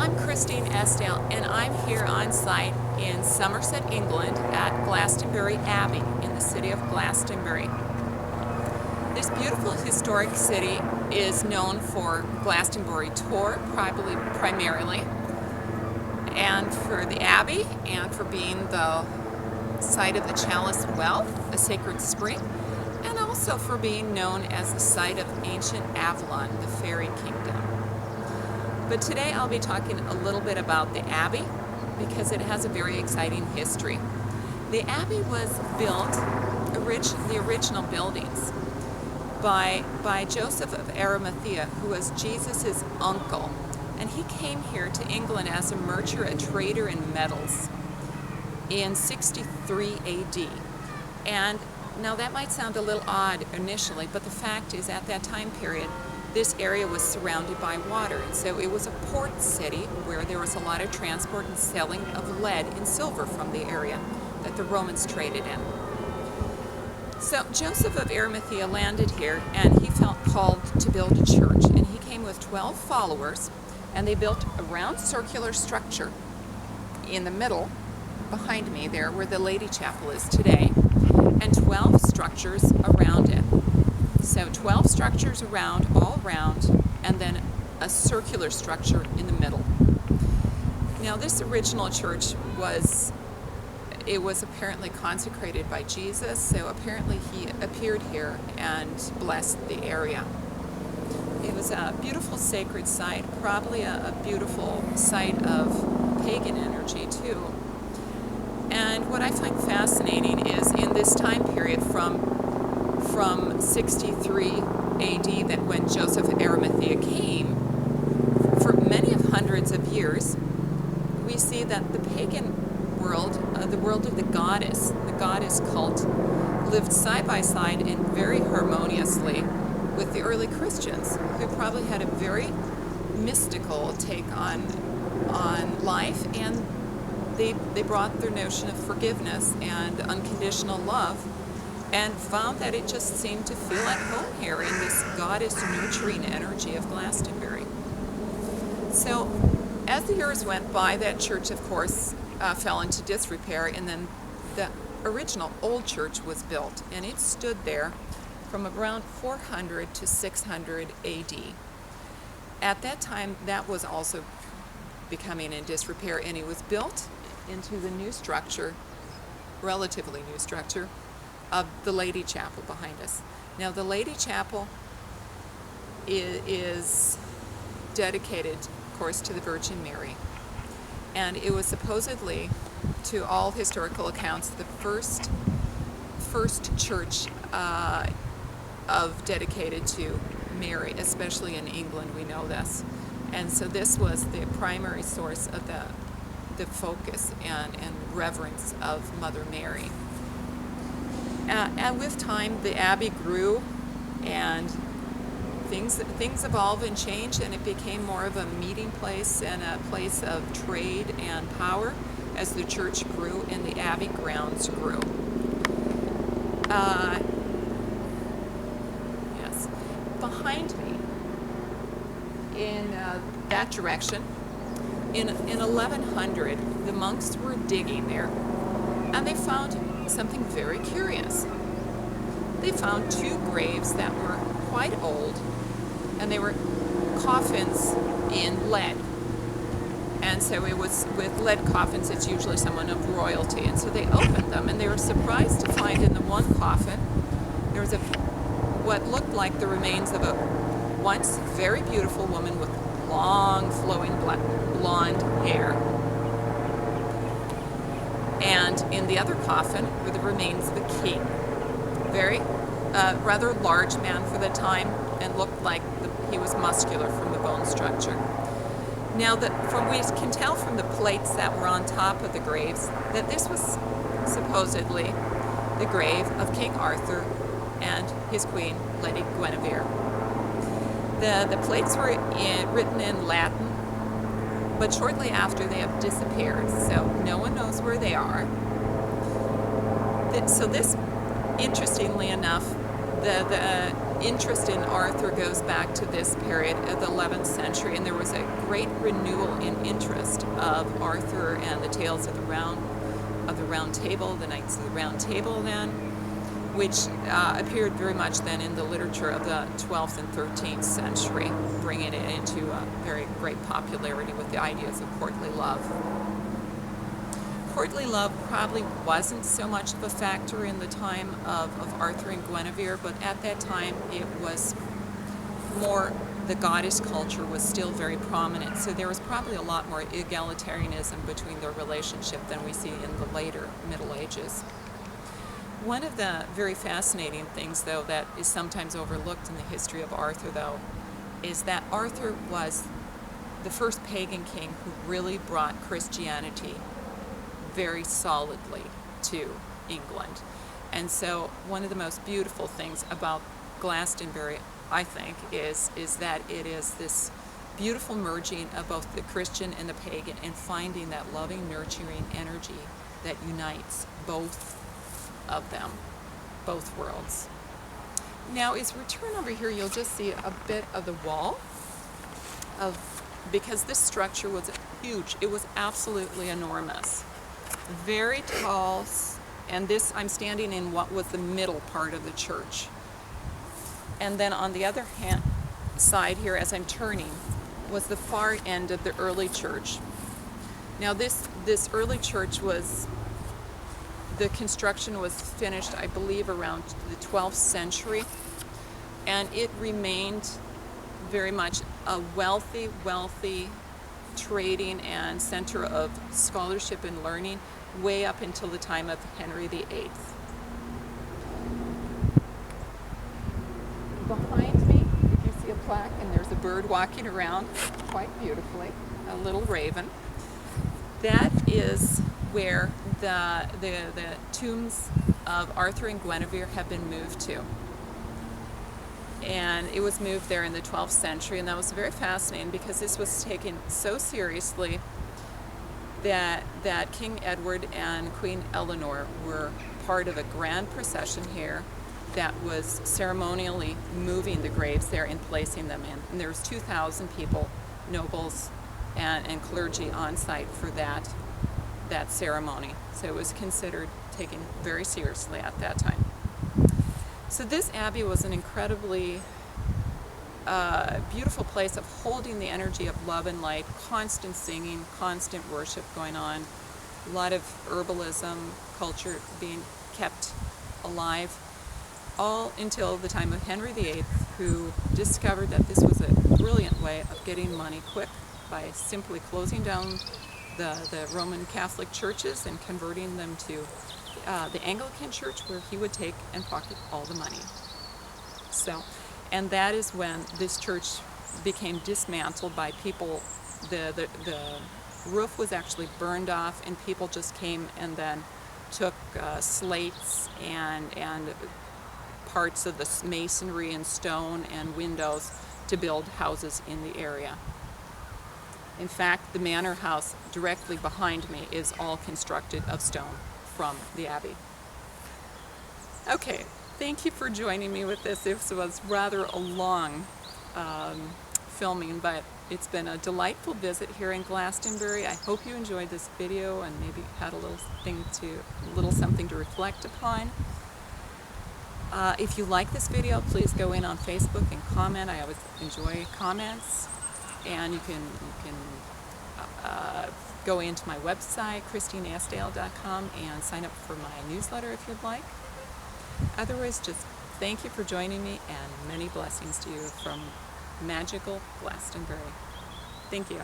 I'm Christine Esdaile, and I'm here on site in Somerset, England at Glastonbury Abbey in the city of Glastonbury. This beautiful historic city is known for Glastonbury tour, probably primarily, and for the Abbey, and for being the site of the Chalice Well, a sacred spring, and also for being known as the site of ancient Avalon, the fairy kingdom. But today I'll be talking a little bit about the Abbey because it has a very exciting history. The Abbey was built, the original buildings, by Joseph of Arimathea, who was Jesus' uncle. And he came here to England as a merchant, a trader in metals in 63 AD. And now that might sound a little odd initially, but the fact is at that time period, this area was surrounded by water, and so it was a port city where there was a lot of transport and selling of lead and silver from the area that the Romans traded in. So Joseph of Arimathea landed here, and he felt called to build a church, and he came with 12 followers, and they built a round circular structure in the middle, behind me there, where the Lady Chapel is today, and 12 structures around it. So 12 structures all around, and then a circular structure in the middle. Now this original church was apparently consecrated by Jesus, so apparently he appeared here and blessed the area. It was a beautiful sacred site, probably a beautiful site of pagan energy too. And what I find fascinating is in this time period from 63 AD, that when Joseph of Arimathea came, for many of hundreds of years, we see that the pagan world, the world of the goddess cult, lived side by side and very harmoniously with the early Christians, who probably had a very mystical take on life, and they brought their notion of forgiveness and unconditional love, and found that it just seemed to feel at home here in this goddess nurturing energy of Glastonbury. So as the years went by, that church, of course, fell into disrepair, and then the original old church was built, and it stood there from around 400 to 600 AD. At that time, that was also becoming in disrepair, and it was built into the new structure, relatively new structure, of the Lady Chapel behind us. Now the Lady Chapel is dedicated, of course, to the Virgin Mary, and it was supposedly, to all historical accounts, the first church dedicated to Mary, especially in England. We know this, and so this was the primary source of the focus and reverence of Mother Mary. And with time, the Abbey grew, and things evolved and changed, and it became more of a meeting place and a place of trade and power as the church grew and the Abbey grounds grew. Yes, behind me, in that direction, in 1100, the monks were digging there, and they found something very curious. They found two graves that were quite old, and they were coffins in lead. And so it was, with lead coffins, it's usually someone of royalty. And so they opened them, and they were surprised to find in the one coffin there was what looked like the remains of a once very beautiful woman with long flowing blonde hair. And in the other coffin were the remains of a king, very rather large man for the time, and looked like he was muscular from the bone structure. Now, we can tell from the plates that were on top of the graves that this was supposedly the grave of King Arthur and his queen, Lady Guinevere. The plates were written in Latin, but shortly after they have disappeared, so no one knows where they are. So this, interestingly enough, The interest in Arthur goes back to this period of the 11th century, and there was a great renewal in interest of Arthur and the tales of the Round Table, the Knights of the Round Table then, which appeared very much then in the literature of the 12th and 13th century, bringing it into a very great popularity with the ideas of courtly love. Courtly love probably wasn't so much of a factor in the time of Arthur and Guinevere, but at that time it was more, the goddess culture was still very prominent, so there was probably a lot more egalitarianism between their relationship than we see in the later Middle Ages. One of the very fascinating things, though, that is sometimes overlooked in the history of Arthur, though, is that Arthur was the first pagan king who really brought Christianity very solidly to England. And so one of the most beautiful things about Glastonbury, I think, is that it is this beautiful merging of both the Christian and the pagan, and finding that loving, nurturing energy that unites both of them, both worlds. Now, as we turn over here, you'll just see a bit of the wall because this structure was huge. It was absolutely enormous. Very tall, and this, I'm standing in what was the middle part of the church. And then on the other hand side here, as I'm turning, was the far end of the early church. Now this early church was, the construction was finished, I believe, around the 12th century, and it remained very much a wealthy trading and center of scholarship and learning way up until the time of Henry VIII. Behind me, you see a plaque, and there's a bird walking around quite beautifully, a little raven. That is where the tombs of Arthur and Guinevere have been moved to. And it was moved there in the 12th century, and that was very fascinating because this was taken so seriously that King Edward and Queen Eleanor were part of a grand procession here that was ceremonially moving the graves there and placing them in. And there was 2,000 people, nobles and clergy on site for that ceremony. So it was considered taken very seriously at that time. So this abbey was an incredibly beautiful place of holding the energy of love and light, constant singing, constant worship going on, a lot of herbalism culture being kept alive, all until the time of Henry VIII, who discovered that this was a brilliant way of getting money quick by simply closing down the Roman Catholic churches and converting them to the Anglican church, where he would take and pocket all the money. So, and that is when this church became dismantled by people. The roof was actually burned off, and people just came and then took slates and parts of the masonry and stone and windows to build houses in the area. In fact, the manor house directly behind me is all constructed of stone from the abbey. Okay, thank you for joining me with this. This was rather a long filming, but it's been a delightful visit here in Glastonbury. I hope you enjoyed this video and maybe had a little something to reflect upon. If you like this video, please go in on Facebook and comment. I always enjoy comments. And you can go into my website, christinesdaile.com, and sign up for my newsletter if you'd like. Otherwise, just thank you for joining me, and many blessings to you from magical Glastonbury. Thank you.